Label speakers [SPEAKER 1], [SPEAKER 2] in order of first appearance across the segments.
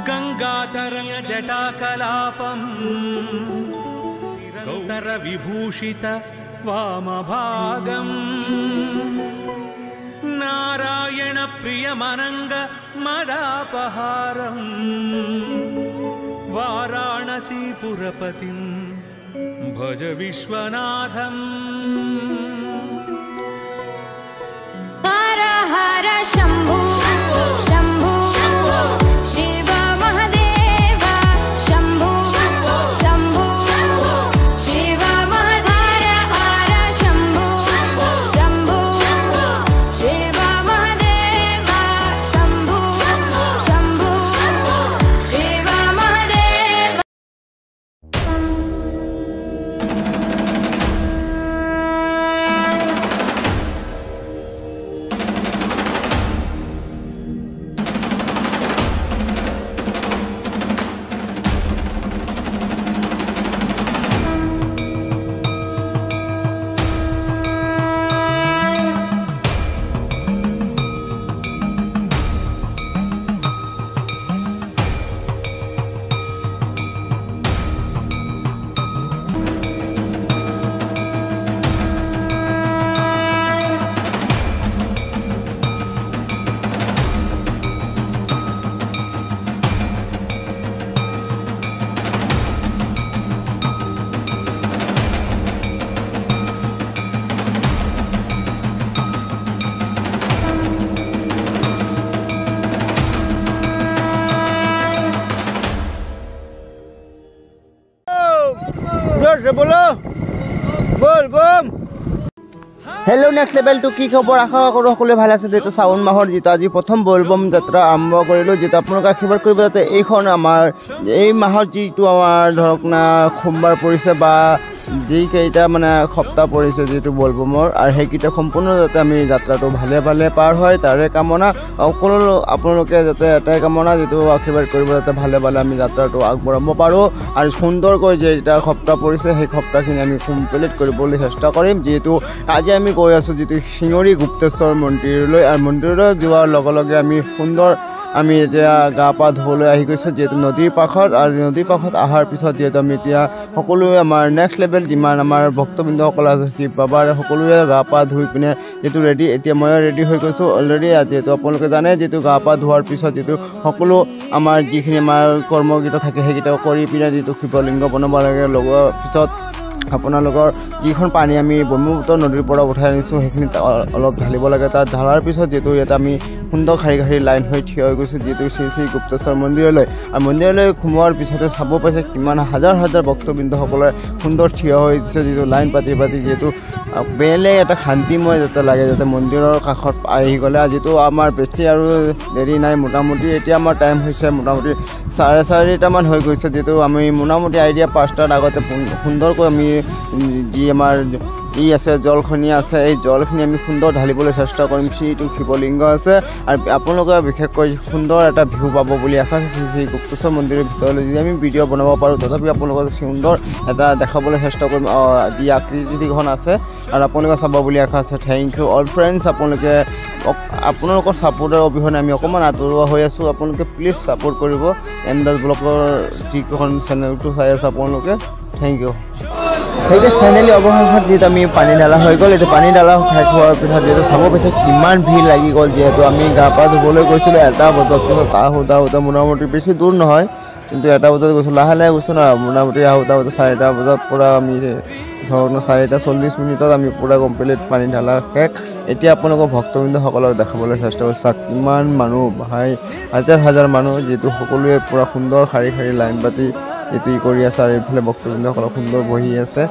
[SPEAKER 1] गंगातरंग जटाकलापं निरंतर विभूषित वामभागं नारायण प्रियमनंग मदापहारं वाराणसीपुरपतिं भज विश्वनाथं
[SPEAKER 2] हर हर शंभु शंभु शिव महादेव शंभु शंभु शिव महादेव हर शंभु शंभु शिव महादेव शंभु शंभु शिव महादेव
[SPEAKER 3] बोलो बोल बम हेलो नेक्स्ट लेवल टू की खबर आशा करो सकले ভাল আছে যেটো শাওন মাহৰ যেটো আজি প্ৰথম বলবম যাত্ৰা আৰম্ভ কৰিলো যেটো আপোনালোক আশীৰ্বাদ কৰিব যাতে এইখন আমাৰ এই মাহৰ যেটো আমাৰ ধৰক না সোমবাৰ পৰিছে বা যেই কেইটা মানে সপ্তাহ পৰিছে যেটো বলবমৰ আৰু হেকিটা সম্পূৰ্ণ যাতে আমি যাত্ৰাটো ভালে ভালে পাৰ হয় তাৰে কামনা সকলো আপোনালোকে যাতে এটাই কামনা যেটো আশীৰ্বাদ কৰিব যাতে ভালে ভালে আমি যাত্ৰাটো আগবঢ়াব পাৰো আৰু সুন্দৰকৈ যে এটা সপ্তাহ পৰিছে সেই সপ্তাহখিনি আমি কমপ্লিট কৰিবলৈ চেষ্টা কৰিম যেটো আজি আমি গৈ আছো যেটো সিঙৰি গুপ্তেশ্বৰ মন্দিৰলৈ আৰু মন্দিৰলৈ যোৱাৰ লগে লগে আমি সুন্দৰ আমি এতিয়া গা পা ধুবলৈ আহি গৈছো যেটো নদীৰ পাখত আৰু নদীৰ পাখত আহাৰ পিছত যেটো আমি এতিয়া সকলোৱে আমাৰ নেক্সট লেভেল যিমান আমাৰ ভক্তবৃন্দসকল আছে কি বাবাৰ সকলোৱে গা পা ধুই পিনে যেটো ৰেডি এতিয়া মই ৰেডি হৈ গৈছো অলৰেডি যেটো আপোনালোকে জানে যেটো গা পা ধোৱাৰ পিছত যেটো সকলো আমাৰ যিখিনি আমাৰ কৰ্মগীতা থাকে সেইকেইটা কৰি পিনে যেটো শিৱলিংগ বনাব লাগে লগৰ পিছত আপোনালোকৰ যিখন পানী আমি ব্ৰহ্মপুত্ৰ নদীৰ পৰা উঠাই আনিছো সেইখিনি অলপ ঢালিব লাগে তাত ঢালাৰ পিছত যেটো এটা আমি সুন্দৰ খাৰি খাৰি লাইন হৈ থিয় হৈ গৈছো যেটো শ্ৰী গুপ্তেশ্বৰ মন্দিৰলৈ আৰু মন্দিৰলৈ সোমোৱাৰ পিছতে চাব পাইছে কিমান হাজাৰ হাজাৰ ভক্তবৃন্দসকলে সুন্দৰ থিয় হৈ দিছে যেটো লাইন পাতি পাতি যেটো বেলে এটা শান্তিময় যাতে লাগে যাতে মন্দিৰৰ কাষত আহি গ'লে যেটো আমাৰ বেছি আৰু দেৰি নাই মোটামুটি এতিয়া আমাৰ টাইম হৈছে মোটামুটি 4:30 মান হৈ গৈছে যেটো আমি মোটামুটি আইডিয়া 5টাৰ আগতে সুন্দৰকৈ আমি যি আমাৰ ই আছে জলখনি আছে এই জলখিনি আমি সুন্দৰ ঢালিবলৈ চেষ্টা কৰিম সেইটো শিৱলিংগ আছে আৰু আপোনালোকে বিশেষকৈ সুন্দৰ এটা ভিউ পাব বুলি আশা আছে সেই গুপ্তেশ্বৰ মন্দিৰৰ ভিতৰলৈ যদি আমি ভিডিঅ' বনাব পাৰোঁ তথাপি আপোনালোকক সুন্দৰ এটা দেখাবলৈ চেষ্টা কৰিম যি আকৃতিখন আছে আৰু আপোনালোকে চাব বুলি আশা আছে থেংক ইউ অল ফ্ৰেণ্ডছ আপোনালোকৰ ছাপোৰ্টৰ অবিহনে আমি অকণমান আঁতৰোৱা হৈ আছোঁ আপোনালোকে প্লিজ ছাপোৰ্ট কৰিব এমদাস ব্লগৰ যিখন চেনেলটো চাই আছে আপোনালোকে থেংক ইউ ঠিক আছে ফাইনেলি অৱশেষত যেটো আমি পানী ঢালা হৈ গ'ল এইটো পানী ঢালা শেষ হোৱাৰ পিছত যেটো চাব পাইছে কিমান ভিৰ লাগি গ'ল যিহেতু আমি গা পা ধুবলৈ গৈছিলোঁ 1টা বজাত পিছত আহোঁতে মোটামুটি বেছি দূৰ নহয় কিন্তু 1টা বজাত গৈছোঁ লাহে লাহে গৈছোঁ ন মোটামুটি আহোঁতে 4টা বজাত পৰা আমি ধৰক 4:40 মিনিটত আমি পুৰা কমপ্লিট পানী ঢালা শেষ এতিয়া আপোনালোকৰ ভক্তবৃন্দসকলক দেখাবলৈ চেষ্টা কৰিছোঁ কিমান মানুহ ভাই হাজাৰ হাজাৰ মানুহ যেটো সকলোৱে পুৰা সুন্দৰ খাৰি খাৰি লাইন পাতি যেটো কৰি আছে আৰু এইফালে ভক্তবৃন্দসকল সুন্দৰ বহি আছে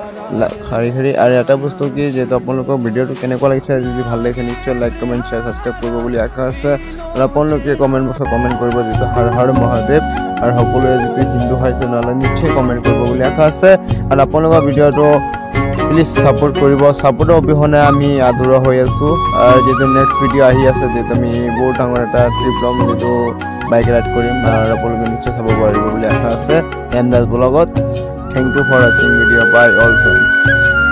[SPEAKER 3] খাৰি খাৰি আৰু এটা বস্তু কি যেটো আপোনালোকৰ ভিডিঅ'টো কেনেকুৱা লাগিছে যদি ভাল লাগিছে নিশ্চয় লাইক কমেণ্ট শ্বেয়াৰ ছাবস্ক্ৰাইব কৰিব বুলি আশা আছে আৰু আপোনালোকে কমেণ্ট বক্সত কমেণ্ট কৰিব যেটো হৰ হৰ মহাদেৱ আৰু সকলোৱে যেটো হিন্দু হয় তেনেহ'লে নিশ্চয় কমেণ্ট কৰিব বুলি আশা আছে আৰু আপোনালোকৰ ভিডিঅ'টো প্লিজ ছাপোৰ্ট কৰিব ছাপোৰ্টৰ অবিহনে আমি আধৰুৱা হৈ আছোঁ আৰু যেটো নেক্সট ভিডিঅ' আহি আছে যেটো আমি বহুত ডাঙৰ এটা ট্ৰিপ ল'ম যেটো বাইক ৰাইড কৰিম আৰু আপোনালোকে নিশ্চয় চাব পাৰিব বুলি আশা আছে এমদাস ব্লগত thank you for watching video' bye all friends